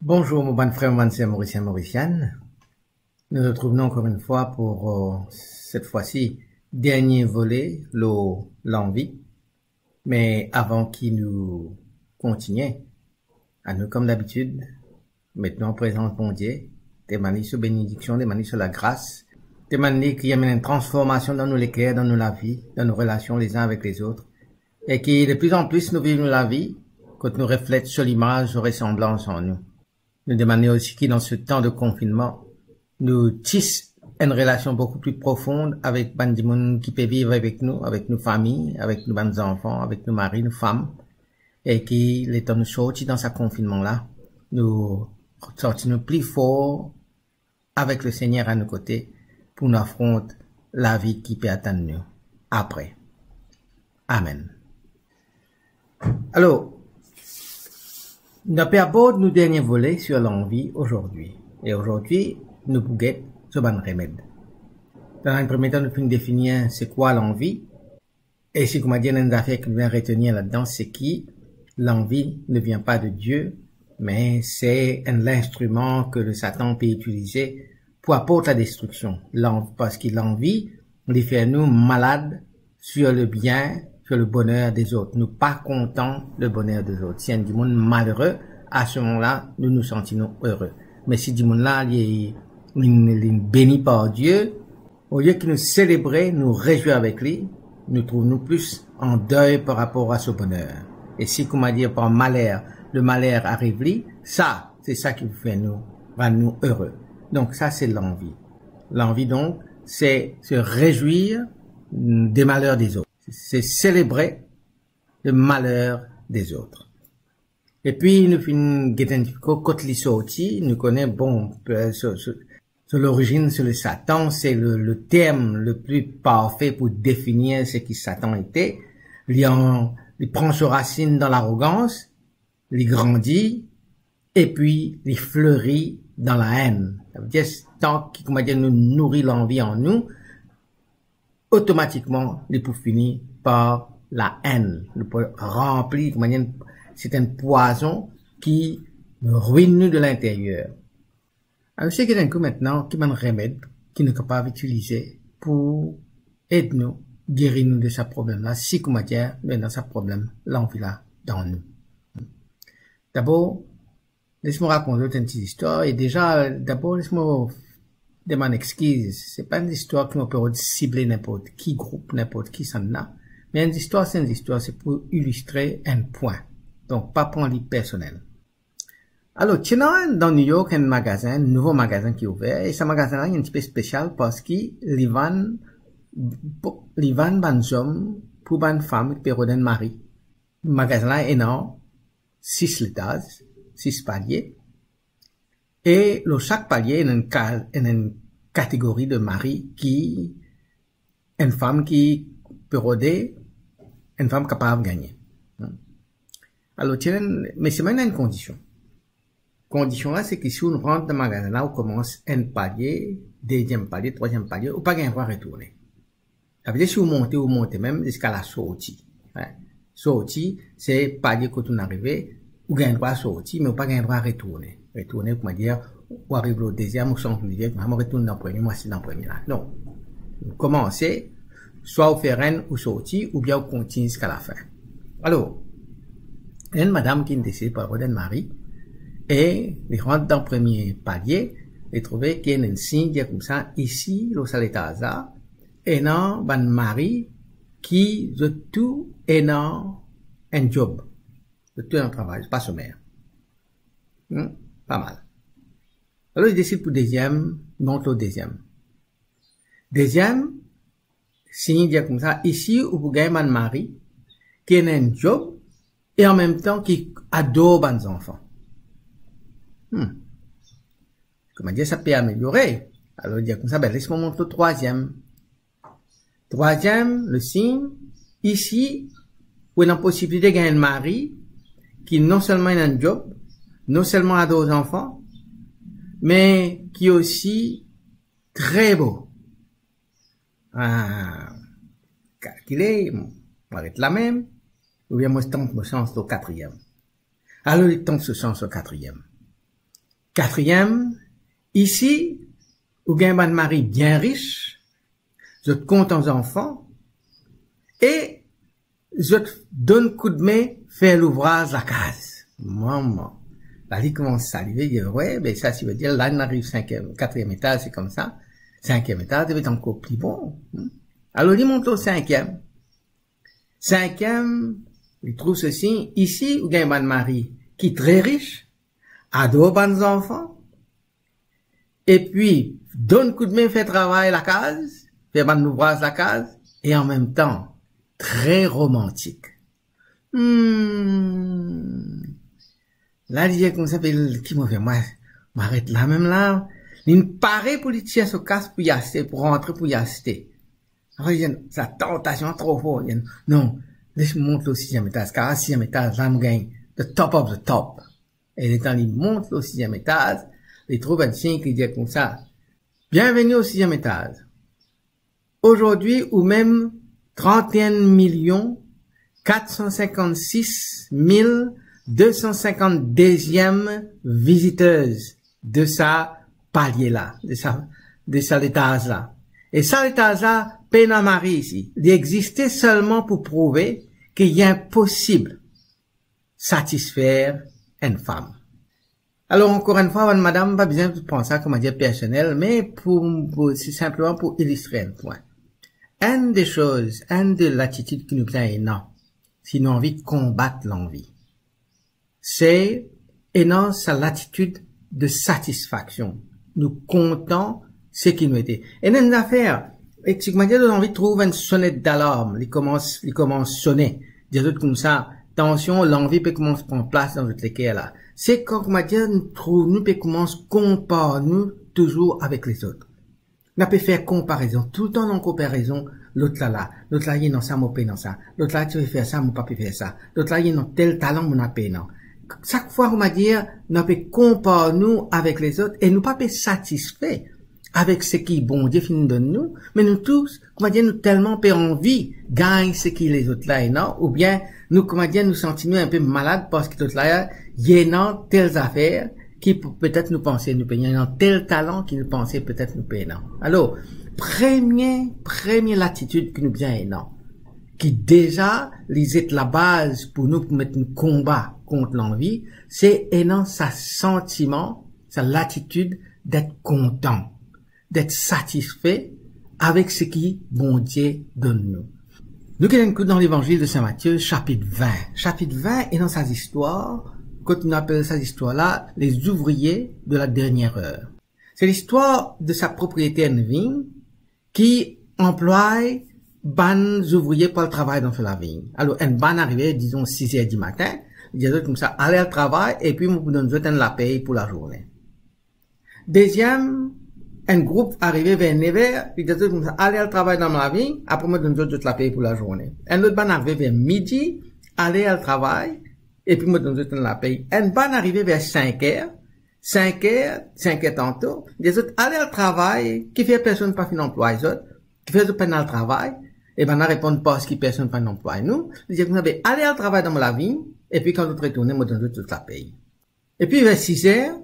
Bonjour mon bon frère, mon sœur Mauricien, Mauricienne. Nous nous retrouvons encore une fois pour cette fois-ci dernier volet, l'envie. Mais avant qu'il nous continue, à nous comme d'habitude, maintenant présente mon Dieu, demandez sur bénédiction, demandez sur la grâce, demandez qu'il y ait une transformation dans nos cœurs, dans la vie, dans nos relations les uns avec les autres, et que de plus en plus nous vivons la vie quand nous reflète sur l'image, ressemblance en nous. Nous demandons aussi que dans ce temps de confinement, nous tissons une relation beaucoup plus profonde avec des gens qui peuvent vivre avec nos familles, avec nos enfants, avec nos maris, nos femmes, et qui, les temps nous sortis dans ce confinement-là, nous sortons plus fort avec le Seigneur à nos côtés pour nous affronter la vie qui peut attendre nous après. Amen. Alors, nous abordons nos derniers volets sur l'envie aujourd'hui. Et aujourd'hui, nous pouvons ce bon remède. Dans un premier temps, nous pouvons définir c'est quoi l'envie. Et si, comme a dit, une affaire que nous devons retenir là-dedans, c'est que l'envie ne vient pas de Dieu, mais c'est l'instrument que le Satan peut utiliser pour apporter la destruction. Parce que l'envie, il fait nous malades sur le bien, sur le bonheur des autres. Nous pas contents du bonheur des autres. Si un du monde malheureux, à ce moment-là, nous nous sentons heureux. Mais si du monde-là, il est béni par Dieu, au lieu que nous célébrer, nous réjouir avec lui, nous trouvons plus en deuil par rapport à ce bonheur. Et si, comme on dit, par malheur, le malheur arrive lui, ça, c'est ça qui fait rend nous heureux. Donc, ça, c'est l'envie. L'envie, donc, c'est se réjouir des malheurs des autres. C'est célébrer le malheur des autres. Et puis, nous finissons, quand les sortis, nous connaissons, bon, sur l'origine, sur le Satan, c'est le terme le plus parfait pour définir ce qui Satan était. Il prend ses racines dans l'arrogance, il grandit, et puis, il fleurit dans la haine. Ça veut dire, tant qu'il, comme dire, nous nourrit l'envie en nous, automatiquement, il peut finir par la haine. Il peut remplir, c'est un poison qui nous ruine nous de l'intérieur. Alors, c'est qu'il y a un coup maintenant qui m'a un remède qui nous est capable d'utiliser pour aider nous, guérir nous de ce problème-là, si, comme dire, mais dans ce problème, l'envie-là, dans nous. D'abord, laisse-moi raconter une petite histoire, et déjà, d'abord, laisse-moi demander excuse. C'est pas une histoire qui peut cibler n'importe qui groupe, n'importe qui s'en a. Mais une histoire, c'est une histoire, c'est pour illustrer un point. Donc, pas prendre le personnel. Alors, tu as dans New York un magasin, un nouveau magasin qui est ouvert, et ce magasin-là est un petit peu spécial parce qu'il vend ban hommes pour ban femmes qui peuvent un mari. Le magasin-là est énorme, 6 étages, 6 paliers. Et chaque palier est une catégorie de mari une femme qui peut roder, une femme capable de gagner. Alors, mais c'est maintenant une condition. Condition là, c'est que si on rentre dans le magasin là, on commence un palier, deuxième palier, troisième palier, on pas gagner droit à retourner. Ça veut dire si vous montez même jusqu'à la sortie. Sortie, c'est palier quand on arrive, ou gagne droit à sortir, mais ou pas gagne droit à retourner. Retourner, comment dire, ou arrive au deuxième, ou sans plus dire, on retourne dans le premier, moi c'est dans le premier là. Non. Commencez, soit vous faire un ou sortir, ou bien vous continuez jusqu'à la fin. Alors, il y a une madame qui décide par un mari, et il rentre dans le premier palier, et trouve qu'il y a un signe comme ça, ici, au Saletaza, et non, un mari qui, de tout, est dans un job. De tout un travail, c'est pas sommaire. Pas mal. Alors, il décide pour deuxième, il monte au deuxième. Deuxième, signe dire comme ça, ici, vous gagnez un mari, qui a un job, et en même temps, qui adore les enfants. Comment dire, ça peut améliorer. Alors, il dit comme ça, ben, laisse-moi monter au troisième. Troisième, le signe, ici, où il y a la possibilité de gagner un mari, qui non seulement a un job, non seulement a deux enfants, mais qui est aussi très beau. Calculer, on va être la même, ou bien moi je tente mon sens au quatrième. Alors il tente ce sens au quatrième. Quatrième, ici, ou gain un mari bien riche, je te compte aux enfants, et je te donne coup de main, faire l'ouvrage la case. Maman. Là, il commence à arriver, il dit, ouais, ben, ça, ça veut dire, là, on arrive quatrième étage, c'est comme ça. Cinquième étage, devait être encore plus bon. Alors, il monte au cinquième. Cinquième, il trouve ceci, ici, où gagne un mari, qui est très riche, a deux bons enfants, et puis, donne coup de main, fait travail la case, fait bon ouvrage la case, et en même temps, très romantique. Là, il dit comme ça, qui m'a fait, moi, m'arrête là, même là. Il paraît pour lui tirer ce casse pour y acheter, pour rentrer pour y acheter. Alors, il dit, sa tentation trop forte. Non, laisse-moi monter au sixième étage, car au sixième étage, là, je gagne the top of the top. Et le temps, il monte au sixième étage, il trouve un chien qui dit comme ça, bienvenue au sixième étage. Aujourd'hui, ou même 31 456 252e visiteuse de sa palier là, de sa étage là. Et ça étage là, Pénamari ici, il existait seulement pour prouver qu'il est impossible satisfaire une femme. Alors encore une fois, madame, pas besoin de penser à comment dire personnel, mais c'est simplement pour illustrer un point. Une des choses, une de l'attitude qui nous plaît énorme, si nous avons envie de combattre l'envie, c'est énorme, c'est l'attitude de satisfaction. Nous comptons ce qui nous était. Et dans une affaire, et si comment dire, nous avons envie de trouver une sonnette d'alarme, il commence à sonner. Dire comme ça, attention, l'envie peut commencer à prendre place dans notre équerre là. C'est quand, comment dire, nous peut commencer à comparer nous toujours avec les autres. On peut faire comparaison. Tout le temps, en comparaison, l'autre là, il est dans ça, mon pays dans ça. L'autre là, tu veux faire ça, mon pas faire ça. L'autre là, il est dans tel talent, mon pas non. Chaque fois, on va dire, on peut comparer nous avec les autres et nous pas satisfaire avec ce qui bon Dieu finit de nous, mais nous tous, comment dire, nous tellement peu envie, gagne ce qui les autres là, non? Ou bien, nous, comment dire, nous sentons un peu malades parce que l'autre là, il y a telles affaires, qui peut-être nous penser nous payer, dans tel talent qui nous pensait peut-être nous payer, non. Alors, première l'attitude qui nous vient énorme, qui déjà, lisait la base pour nous, pour mettre un combat contre l'envie, c'est énorme sa sentiment, sa l'attitude d'être content, d'être satisfait avec ce qui, bon Dieu, donne nous. Nous qui écoutons dans l'évangile de Saint Matthieu, chapitre 20. Chapitre 20 est dans sa histoire, quand on appelle cette histoire-là, les ouvriers de la dernière heure. C'est l'histoire de sa propriétaire de vigne qui emploie ban ouvriers pour le travail dans la vigne. Alors, un ban arrivé, disons, 6 heures du matin, il dit comme ça, allez au travail, et puis, nous donne la paye pour la journée. Deuxième, un groupe arrivé vers 9 heures, il dit comme ça, allez au travail dans la vigne, après, nous donne la paye pour la journée. Un autre ban arrivé vers midi, allez au travail, et puis, moi, donne la paye. Un ban arrivé vers 5 heures, 5 heures tantôt, les autres, allez au travail, qui fait personne pas fin emploi, les autres, qui fait pas le travail, et ben, on répond pas ce qui personne pas emploi, nous, ils disent, allez au travail dans la vigne, et puis, quand vous retournez, moi, donne toute la paye. Et puis, vers 6 heures,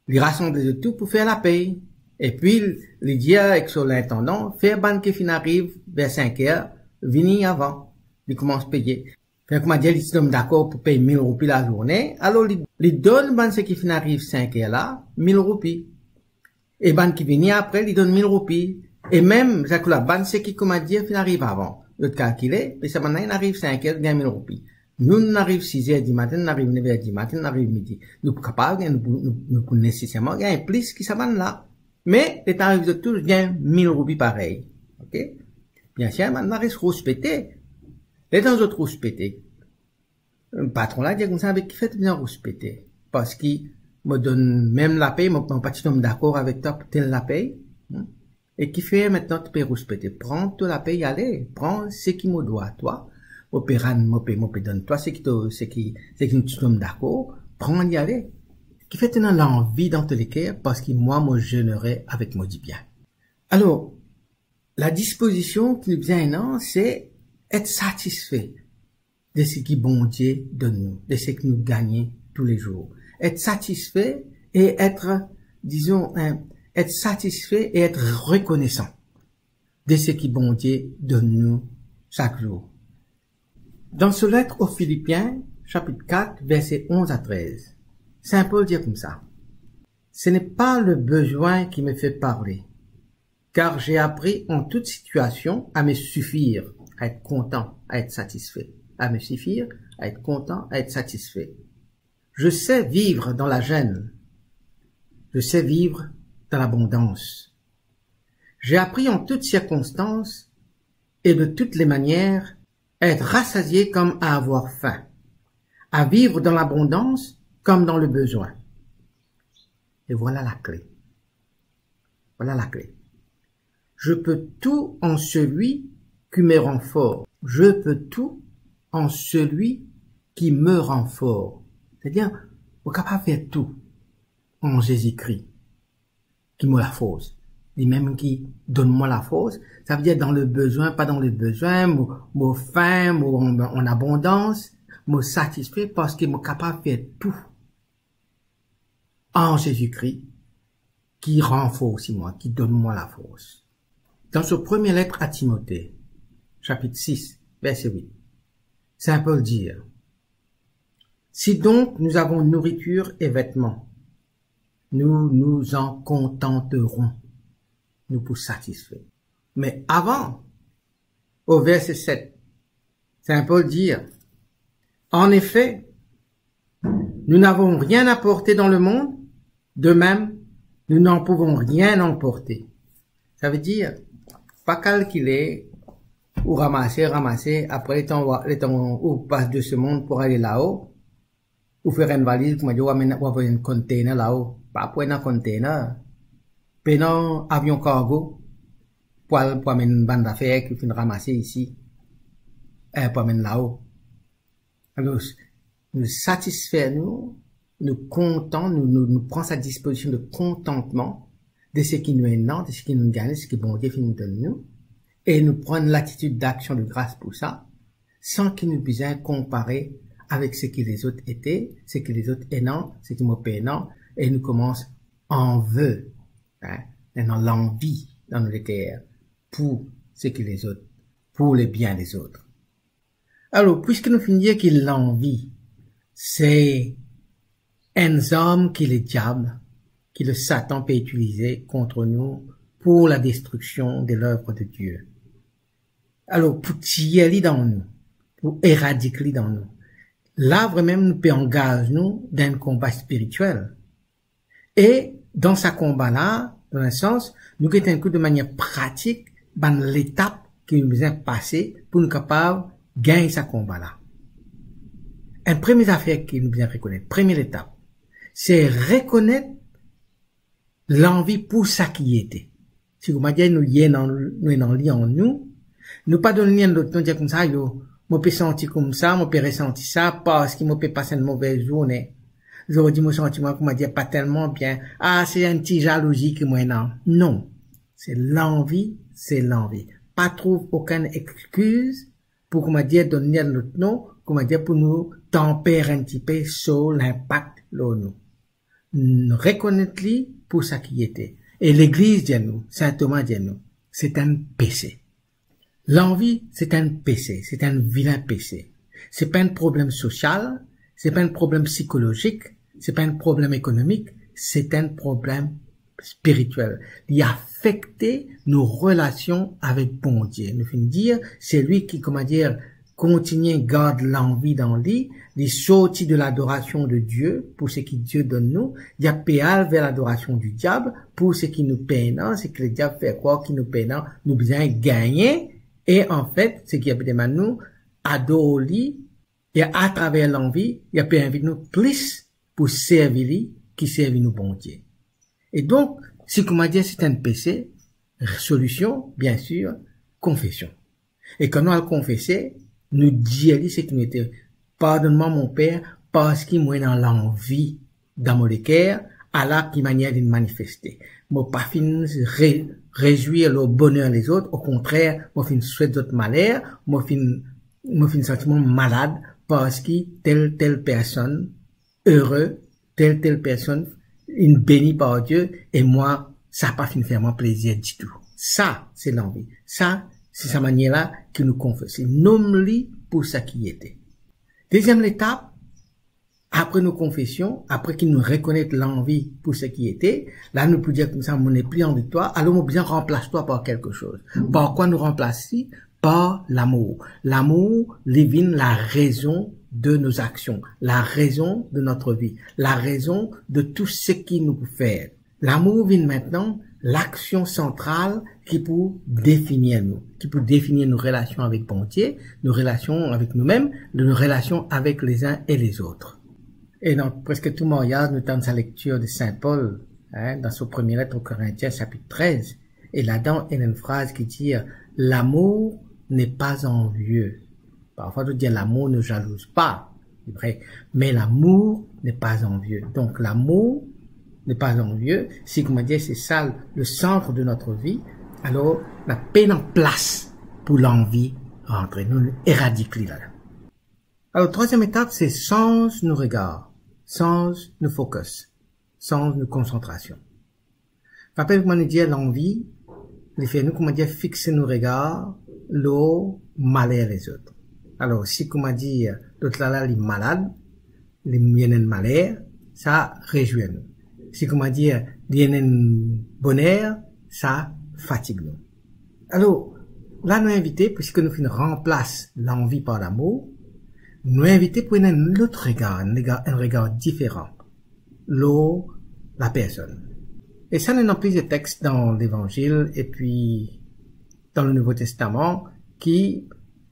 ils rassemblent tout pour faire la paye. Et puis, ils disent avec son intendant, faire ban qui fin arrive vers 5 heures, venir avant. Ils commencent à payer. Donc, comment dire, ils sont d'accord pour payer 1000 roupies la journée. Alors, ils donnent ban ce qui fin arrive 5 heures là, 1000 roupies. Et ban qui vient après, ils donnent 1000 roupies. Et même, c'est que la ban ce qui, comment dire, fin arrive avant. L'autre calculé, et ça maintenant, il arrive 5 heures, il gagne 1000 roupies. Nous, on arrive 6 heures du matin, on arrive 9 heures du matin, on arrive midi. Nous, capables, nous, nécessairement, gagner plus qui ça là. Mais, les tarifs de tous gagnent 1000 roupies pareil. Ok? Bien sûr, maintenant, reste rouspété. Les temps autres rouspété. Le patron là, dit comme ça, avec qui fait bien rouspété. Parce qu'il me donne même la paye, mon petit homme d'accord avec toi pour telle la paye. Et qui fait maintenant, tu peux rouspéter. Prends toute la paye, allez. Prends ce qui me doit, toi. Donne toi ce qui nous sommes d'accord. Prends y aller. Qui fait tenir l'envie dans tous les cas, parce que moi jeûnerai avec moi du bien. Alors, la disposition qui nous vient non, c'est être satisfait de ce qui bon Dieu donne nous, de ce que nous gagnons tous les jours. Être satisfait et être, disons, être satisfait et être reconnaissant de ce qui bon Dieu donne nous chaque jour. Dans ce lettre aux Philippiens, chapitre 4, versets 11 à 13, Saint Paul dit comme ça. Ce n'est pas le besoin qui me fait parler, car j'ai appris en toute situation à me suffire, à être content, à être satisfait. À me suffire, à être content, à être satisfait. Je sais vivre dans la gêne. Je sais vivre dans l'abondance. J'ai appris en toutes circonstances et de toutes les manières à être rassasié comme à avoir faim, à vivre dans l'abondance comme dans le besoin. Et voilà la clé. Voilà la clé. Je peux tout en celui qui me rend fort. Je peux tout en celui qui me rend fort. C'est-à-dire, on est capable de faire tout en Jésus-Christ, qui me la force. Lui-même qui donne-moi la force. Ça veut dire dans le besoin, pas dans le besoin, mon faim, en abondance, me satisfait parce qu'il est capable de faire tout en Jésus-Christ, qui renforce moi, qui donne moi la force. Dans sa première lettre à Timothée, chapitre 6, verset 8, Saint Paul dit, si donc nous avons nourriture et vêtements, nous nous en contenterons, nous pour satisfaire. Mais avant, au verset 7, Saint Paul dit, en effet, nous n'avons rien apporté dans le monde, de même, nous n'en pouvons rien emporter. Ça veut dire, pas calculer ou ramasser, après les temps où passe de ce monde pour aller là-haut, ou faire une valise, comme dire, ou avoir un container là-haut, pas pour un container, prenons avion cargo, pour amener une bande d'affaires qui finit ramasser ici, pour amener là-haut. Alors, nous satisfaire nous comptons, nous prend sa disposition de contentement de ce qui nous est non, de ce qui nous gagne, de ce qui bon Dieu finit de nous, et nous prendre l'attitude d'action de grâce pour ça, sans qu'il nous puisse comparer avec ce que les autres étaient, ce que les autres est non, ce qui me paie non, et nous commence en vœu, dans l'envie dans nos cœurs, pour ce que les autres, pour le bien des autres. Alors, puisque nous finissons que l'envie, c'est un homme qui le diable, qui le Satan peut utiliser contre nous pour la destruction de l'œuvre de Dieu. Alors, pour tirer dans nous, pour éradiquer dans nous, là, vraiment, nous peut engager nous dans un combat spirituel. Et, dans ce combat-là, dans un sens, nous mettons un coup de manière pratique dans l'étape qui nous a passé pour nous capables de gagner ce combat-là. Une première affaire qu'il nous a reconnaître, première étape, c'est reconnaître l'envie pour ça qui était. Si vous m'avez dit, nous y en nous, nous pas donner l'autre, nous dire comme ça, yo, moi peux sentir comme ça, moi peux ressentir ça, parce qu'il m'a peut passer une mauvaise journée. J'aurais dit mon sentiment, qu'on m'a dit pas tellement bien. Ah, c'est un petit jalousie que moi, non. Non. C'est l'envie, c'est l'envie. Pas trouve aucune excuse pour qu'on m'a dit donner l'autre nom, qu'on m'a dit pour nous tempérer un petit peu sur l'impact de nous. Reconnaître-lui pour ça qui était. Et l'église dit nous, Saint Thomas dit nous, c'est un péché. L'envie, c'est un péché, c'est un vilain péché. C'est pas un problème social, c'est pas un problème psychologique, c'est pas un problème économique, c'est un problème spirituel. Il affecte nos relations avec bon Dieu. Nous finissons dire, c'est lui qui, comment dire, continue, garde l'envie dans lui, il sortit de l'adoration de Dieu pour ce que Dieu donne nous, il y a péal vers l'adoration du diable pour ce qui nous peine, ce que le diable fait croire qu'il nous peine, nous besoin gagner, et en fait, ce qui a besoin de nous, adorer et à travers l'envie, il y a peut inviter nous plus pour servir lui, qui servit nous bon Dieu. Et donc, si comment dire, c'est un péché, solution, bien sûr, confession. Et quand on a confessé, nous disons ce qui nous était, pardonne-moi mon Père, parce qu'il m'a dans l'envie, dans mon cœur, à la qui manière de manifester. Moi, pas fin réjouir le bonheur des autres, au contraire, moi, fin souhaite d'autres malheurs, moi, fin sentiment malade, parce que telle personne, heureux, telle personne, une bénie par Dieu, et moi, ça n'a pas fini de faire mon plaisir du tout. Ça, c'est l'envie. Ça, c'est sa manière-là qui nous confesse. Nomme-lui pour ça qui était. Deuxième étape, après nos confessions, après qu'il nous reconnaisse l'envie pour ce qui était, là, nous pouvons dire comme ça, on n'est plus envie de toi, alors on bien remplace-toi par quelque chose. Par quoi nous remplacer? Par l'amour. L'amour devine la raison de nos actions, la raison de notre vie, la raison de tout ce qui nous fait. L'amour vient maintenant l'action centrale qui peut définir nous, qui peut définir nos relations avec bon Dieu, nos relations avec nous-mêmes, nos relations avec les uns et les autres. Et dans presque tout mariage, nous tenons sa lecture de Saint Paul, dans son premier lettre aux Corinthiens, chapitre 13. Et là-dedans, il y a une phrase qui dit « L'amour n'est pas envieux ». Parfois, on dit « L'amour ne jalouse pas ». C'est vrai. Mais l'amour n'est pas envieux. Donc, l'amour n'est pas envieux. Si, comment dire, c'est ça le centre de notre vie, alors, la peine en place pour l'envie rentrer. Nous éradiquons là. Alors, troisième étape, c'est change nos regards, change nos focus, change nos concentrations. Rappelez comment on dit l'envie, il fait nous, comment dire, fixer nos regards, l'eau, malheur les autres. Alors, si, comment dire, l'autre là, les malades, les miennes malheur, ça réjouit nous. Si, comment dire, les miennes bonheur, ça fatigue nous. Alors, là, nous invitons, puisque nous remplace l'envie par l'amour, nous invitons pour un autre regard, un regard différent. L'eau, la personne. Et ça, nous avons plusieurs textes dans l'Évangile et puis dans le Nouveau Testament qui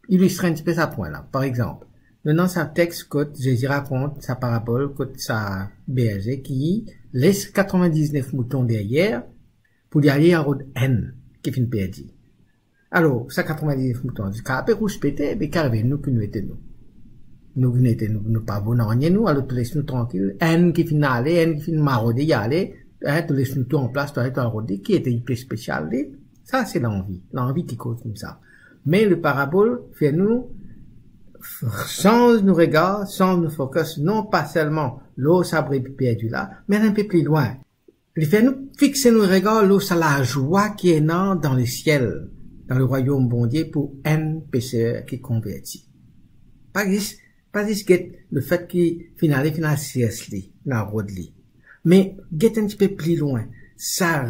illustrent un petit peu ce point-là. Par exemple, nous avons un texte que Jésus raconte sa parabole, que sa berger qui laisse 99 moutons derrière pour y aller en route N qui finit perdu. Alors, ça 99 moutons, du cas, rouge pété, mais carrément, nous qui nous étions nous. Nous pas bon rien nous, alors tu laisses nous tranquille. Un qui finit aller, un qui finit marauder y aller, tu laisses nous tout en place, tu arrêtes en rôder, qui était hyper spécial. Ça, c'est l'envie qui cause comme ça. Mais le parabole fait nous, change nos regards, change nos focus, non pas seulement l'eau sabré perdu là, mais un peu plus loin. Il fait nous fixer nos regards, l'eau, ça la joie qui est dans le ciel, dans le royaume bon Dieu pour un pécheur qui convertit. Pas juste le fait qu'il finit sieste dans road li. Mais get un petit peu plus loin, sa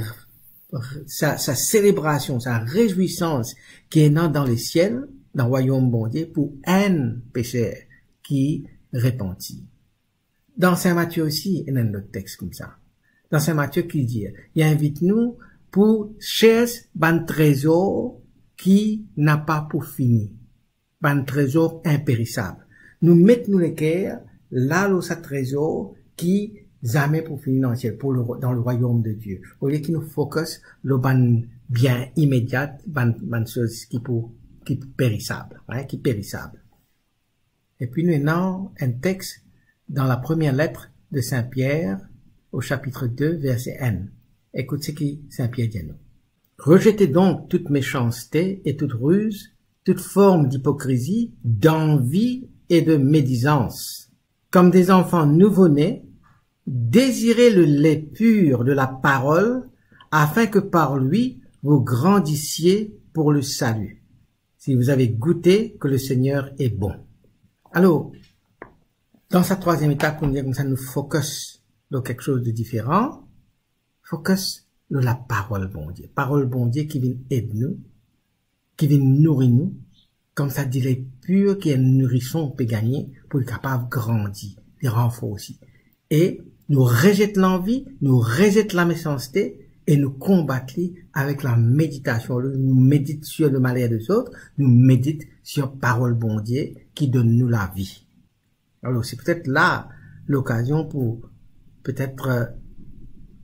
célébration, sa réjouissance qui est dans le ciel, dans le royaume bon Dieu pour un pécheur qui repentit. Dans Saint Matthieu aussi, il y a un autre texte comme ça. Dans Saint Matthieu qui dit, il invite nous pour chercher un trésor qui n'a pas pour finir. Un trésor impérissable. Nous mettons les cœurs là où ça trésor qui jamais pour finir dans le ciel, dans le royaume de Dieu. Au lieu qu'il nous focus le ban bien immédiat, ban chose qui périssable, qui périssable. Et puis nous avons un texte dans la première lettre de Saint Pierre au chapitre 2 verset 1. Écoute ce que Saint Pierre dit à nous. Rejetez donc toute méchanceté et toute ruse, toute forme d'hypocrisie, d'envie et de médisance. Comme des enfants nouveau-nés, désirez le lait pur de la parole, afin que par lui vous grandissiez pour le salut. Si vous avez goûté que le Seigneur est bon. Alors, dans sa troisième étape, on dit comme ça, nous focus dans quelque chose de différent. Focus sur la parole bon Dieu. Parole bon Dieu qui vient aider nous, qui vient nourrir nous. Comme ça, dit les purs qui est nourrisson peut gagner pour être capable de grandir, de renforcer aussi. Et nous rejetons l'envie, nous rejetons la méchanceté et nous combattons avec la méditation. Nous méditons sur le malheur des autres, nous méditons sur parole bon Dieu qui donne nous la vie. Alors c'est peut-être là l'occasion pour peut-être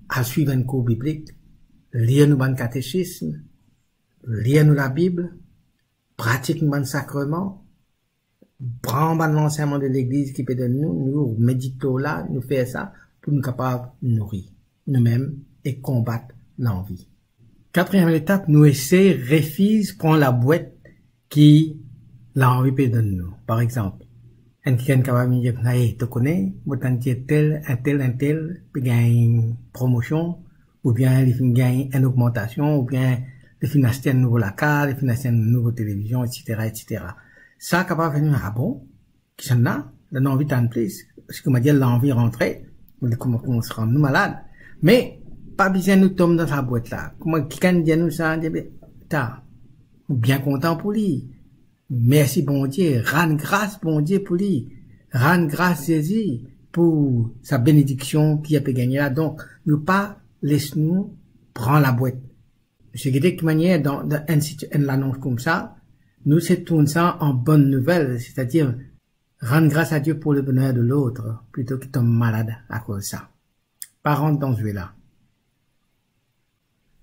à suivre un cours biblique, lire nous un catéchisme, lire nous la Bible, pratiquer un sacrement, prendre l'enseignement de l'Église qui peut donner nous méditons là, nous faire ça pour nous capables de nourrir nous-mêmes et combattre l'envie. Quatrième étape, nous essayer, refuse, prendre la boîte qui l'envie peut donner nous. Par exemple, Un qui est capable de dire, hey, te connais, autant dire un tel, puis gagne une promotion, ou bien il gagne une augmentation, ou bien il finit acheter un nouveau lacard, il finit acheter une nouvelle télévision, etc., etc. Ça, capable de venir, ah bon, qui s'en a, l'envie d'en plus, parce que m'a dit l'envie rentrer, comment on se rend nous malades. Mais, pas besoin de nous tomber dans sa boîte là. Comment, qui can dit nous ça, t'as, bien content pour lui. Merci bon Dieu, rends grâce bon Dieu pour lui, rends grâce Jésus pour sa bénédiction qui a pu gagner là. Donc, nous pas laisse-nous prendre la boîte. C'est de quelque manière dans l'annonce comme ça, nous c'est tout ça en bonne nouvelle, c'est-à-dire rendre grâce à Dieu pour le bonheur de l'autre plutôt qu'il tombe malade à cause de ça. Pas rentrer dans ce là.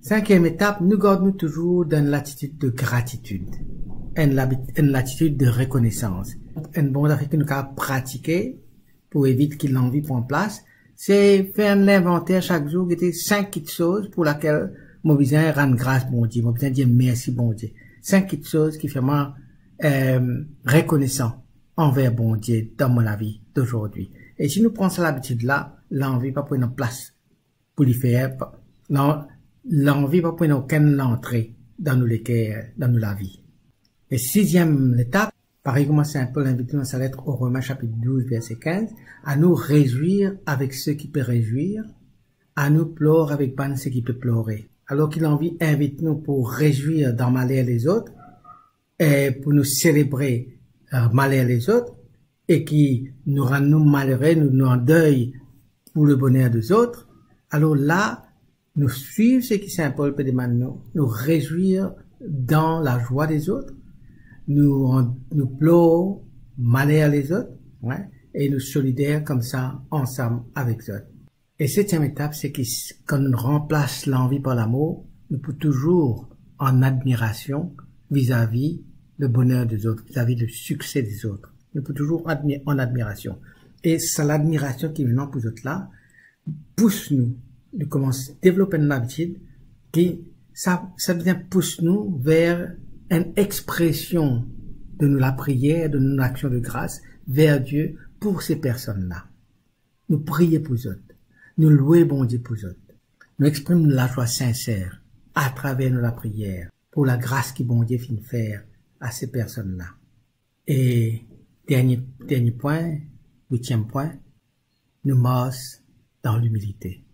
Cinquième étape, nous gardons toujours dans l'attitude de gratitude, une l'attitude de reconnaissance. Une bonne affaire que nous avons pratiqué pour éviter qu'il l'envie prenne place, c'est faire l'inventaire chaque jour qui était 5 petites choses pour laquelle mon besoin rendre grâce bon Dieu, mon besoin dire merci bon Dieu. 5 petites choses qui font moi reconnaissant envers bon Dieu dans mon vie d'aujourd'hui. Et si nous prenons ça l'habitude là, l'envie pas prendre place pour lui faire, non, l'envie va prendre aucune entrée dans nous dans nous la vie. Et sixième étape, pareil comme c'est un peu l'invité dans sa lettre aux Romains chapitre 12 verset 15, à nous réjouir avec ceux qui peuvent réjouir, à nous pleurer avec ceux qui peuvent pleurer. Alors qu'il a envie invite nous pour réjouir dans malheur les autres, et pour nous célébrer malheur les autres, et qui nous rend nous malheureux, nous en deuil pour le bonheur des autres. Alors là, nous suivre ce qui Saint Paul peut demander nous réjouir dans la joie des autres, nous pleurons malheur les autres, ouais, et nous solidaires comme ça, ensemble avec eux. Et septième étape, c'est que quand nous remplaçons l'envie par l'amour, nous pouvons toujours en admiration vis-à-vis le bonheur des autres, vis-à-vis le succès des autres. Nous pouvons toujours en admiration. Et c'est l'admiration qui vient pour les autres là, pousse-nous. Nous commençons à développer une habitude qui, ça pousse nous vers une expression de nous la prière, de notre action de grâce vers Dieu pour ces personnes-là. Nous prions pour eux. Nous louons bon Dieu pour eux. Nous exprimons la joie sincère à travers la prière pour la grâce que bon Dieu finit faire à ces personnes-là. Et dernier point, 8e point, nous marchons dans l'humilité.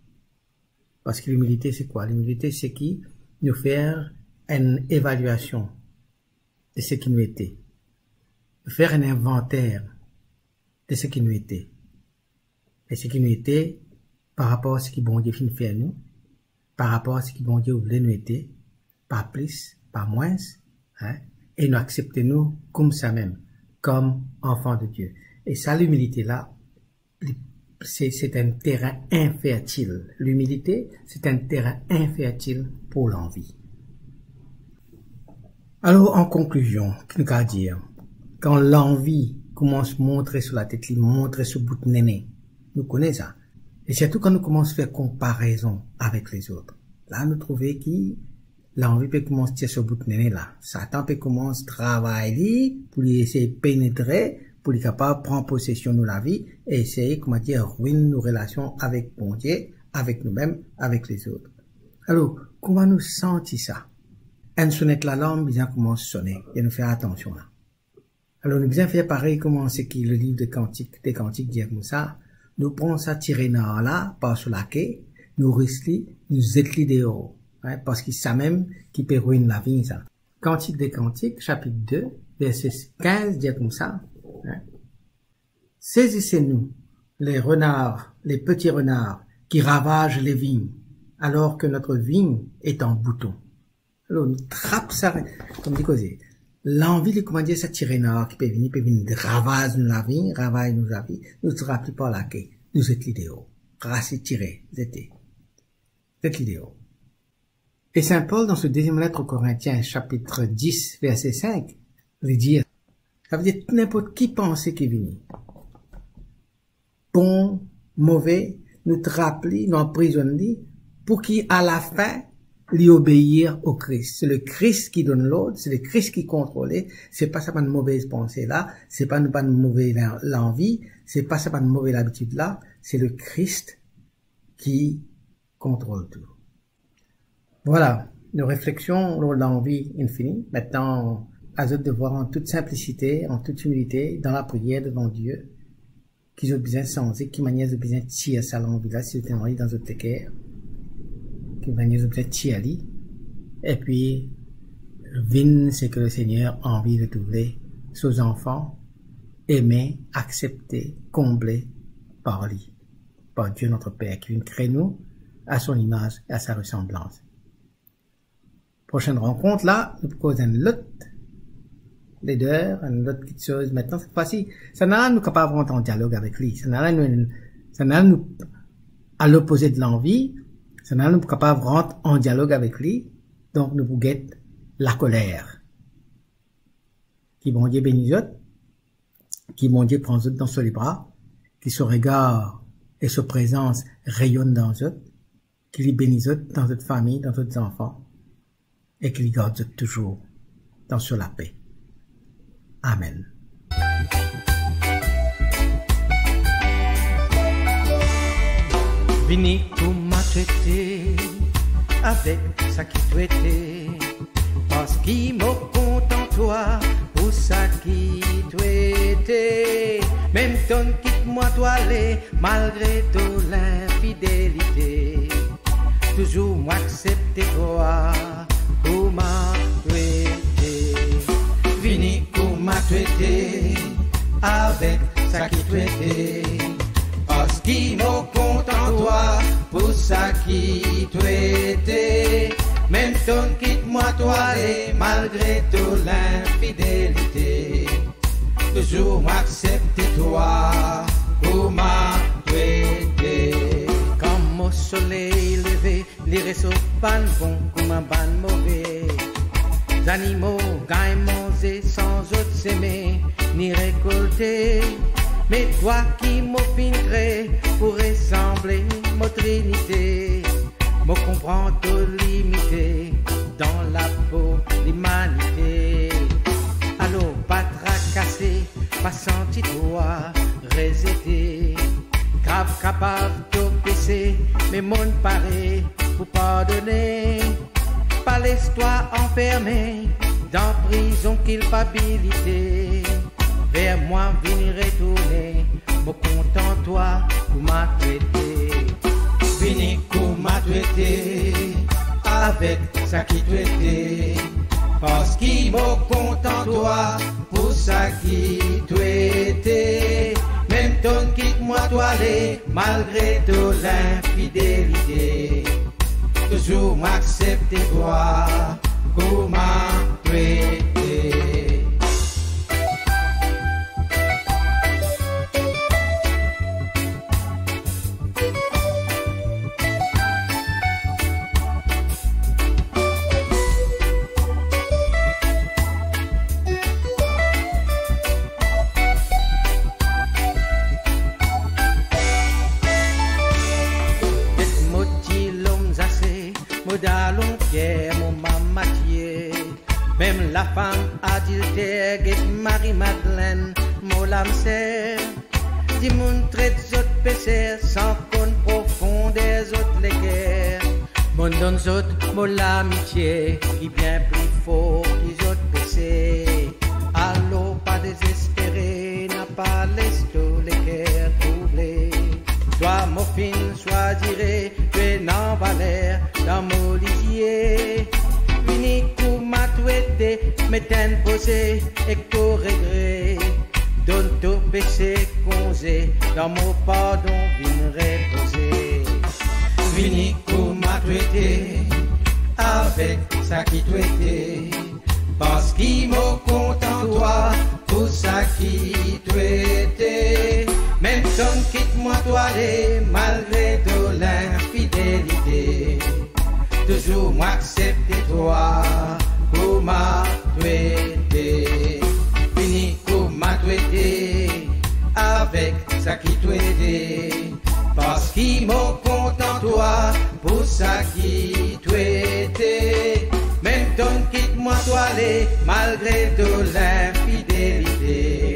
Parce que l'humilité, c'est quoi? L'humilité, c'est qui? Nous faire une évaluation de ce qui nous était. Nous faire un inventaire de ce qui nous était. Et ce qui nous était par rapport à ce que bon Dieu finit faire nous, par rapport à ce que bon Dieu voulait nous être, pas plus, pas moins, hein, et nous accepter nous comme ça même, comme enfants de Dieu. Et ça, l'humilité-là, c'est un terrain infertile. L'humilité, c'est un terrain infertile pour l'envie. Alors, en conclusion, qu'est-ce qu'on va dire? Quand l'envie commence à montrer sur la tête, montrer sur le bout de néné, nous connaissons ça. Et surtout quand nous commençons à faire comparaison avec les autres. Là, nous trouvons que l'envie peut commencer sur le bout de néné là. Satan peut commencer à travailler pour lui essayer de pénétrer, pour lui capable de prendre possession de la vie et essayer, comment dire, ruiner nos relations avec bon Dieu, avec nous-mêmes, avec les autres. Alors, comment nous sentir ça? Une sonnette l'alarme, bien commence à sonner et nous faire attention là. Alors, nous bien faire pareil comment c'est que le livre des cantiques dit comme ça. Nous prenons ça tirer dans là, par sur la quai, nous risquons, nous étlis dehors, hein, parce que ça même qui peut ruiner la vie, ça. Cantique des cantiques, chapitre 2, verset 15, dit comme ça, hein. Saisissez-nous, les renards, les petits renards, qui ravagent les vignes, alors que notre vigne est en bouton. Alors, nous trappe ça, comme dit causé. L'envie de, comment dire, ça tirer nord, qui peut venir ravager la vie, ravage nos avis, nous se rappelle pas la quai, nous êtes l'idéal. Race tiré, c'était. C'est l'idéal. Et Saint Paul, dans ce deuxième lettre aux Corinthiens, chapitre 10, verset 5, lui dit, ça veut dire n'importe qui pensait qu'il venait. Bon, mauvais, nous te rappeler, nous emprisonner, pour qu'il, à la fin, lui obéir au Christ. C'est le Christ qui donne l'ordre, c'est le Christ qui contrôle. C'est pas ça pas une mauvaise pensée là, c'est pas une mauvaise l'envie, c'est pas ça pas une mauvaise habitude là, c'est le Christ qui contrôle tout. Voilà, nos réflexions lors de l'envie infinie. Maintenant, à eux de voir en toute simplicité, en toute humilité, dans la prière devant Dieu, qu'ils ont besoin de changer, qui manière de besoin de tirer ça l'envie là, si vous êtes dans votre cœur, qui manière de besoin de tirer, et puis, vin, c'est que le Seigneur a envie de trouver ses enfants, aimés, acceptés, comblés par lui, par Dieu notre Père, qui vient créer nous à son image et à sa ressemblance. Prochaine rencontre là, nous posons un lot leader, une autre petite chose. Maintenant, cette fois-ci, ça n'a rien nous capable de rentrer en dialogue avec lui. Ça n'a rien nous, à l'opposé de l'envie, ça n'a rien nous capable de rentrer en dialogue avec lui. Donc, nous pouvons guetter la colère. Qui bon Dieu bénit autres, qui bon Dieu prend autres dans ses bras, qui son regard et sa présence rayonnent dans eux, qui les bénit autres dans votre famille, dans votre enfants, et qui les garde toujours dans sur la paix. Amen. Vini pour m'a traité avec ça qui traité, parce qu'il m'a content toi pour ça qui traité. Même ton quitte-moi toi aller malgré toute l'infidélité. Toujours moi accepter toi pour m'a traité. Vini pour m'a traité avec ça qui traité, parce qu'il m'a content toi pour ça qui traité. Même ton quitte-moi toi et malgré toute l'infidélité, toujours m'accepter toi pour m'a traité. Comme au soleil levé, les réseaux ban bon comme un ban mauvais. Les animaux gagnent manger sans autre s'aimer ni récolter. Mais toi qui m'as créé pour ressembler ma trinité, me comprends tout limité dans la peau l'humanité. Allô, pas tracasser, pas senti toi réséter. Grave capable de baisser, mais mon paré pour pardonner. Pas laisse-toi enfermer dans prison culpabilité. Vers moi venir retourner, me content toi pour m'a traité. Vini pour m'a traité avec ça qui traité, parce qu'il m'a content toi pour ça qui traité. Même ton quitte-moi toi aller malgré toute l'infidélité, toujours m'accepter toi pour m'a traité. Modalon Pierre, mon mamatier. Même la femme adultère, get Marie-Madeleine, mon l'âme sert. Dis mon trait zot péché, sans qu'on profond des autres les guerres. Mon donne zot, mon l'amitié, qui bien plus fort qu'ils autres péché. Allô, pas désespéré, n'a pas l'esto les cœurs troublés. Soit mon fin, soit diré, tu es en valeur dans mon lisier. Vini pour m'a traité, mais t'en posé et qu'au regret. Donne tout péché causé, dans mon pardon vine reposer. Vini pour m'a traité, avec ça qui traité, parce qu'il m'a content toi, pour ça qui traité. Même ton quitte-moi toi aller, malgré toute l'infidélité, toujours moi accepter toi pour m'a traité. Fini pour m'a traité avec ça qui traité, parce qu'il m'a content toi pour ça qui traité. été. Même ton quitte-moi toilé, malgré de l'infidélité.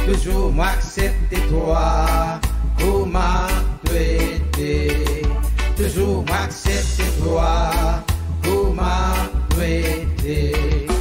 Toujours m'accepter toi, comment tu étais. Toujours m'accepter toi, comment tu étais.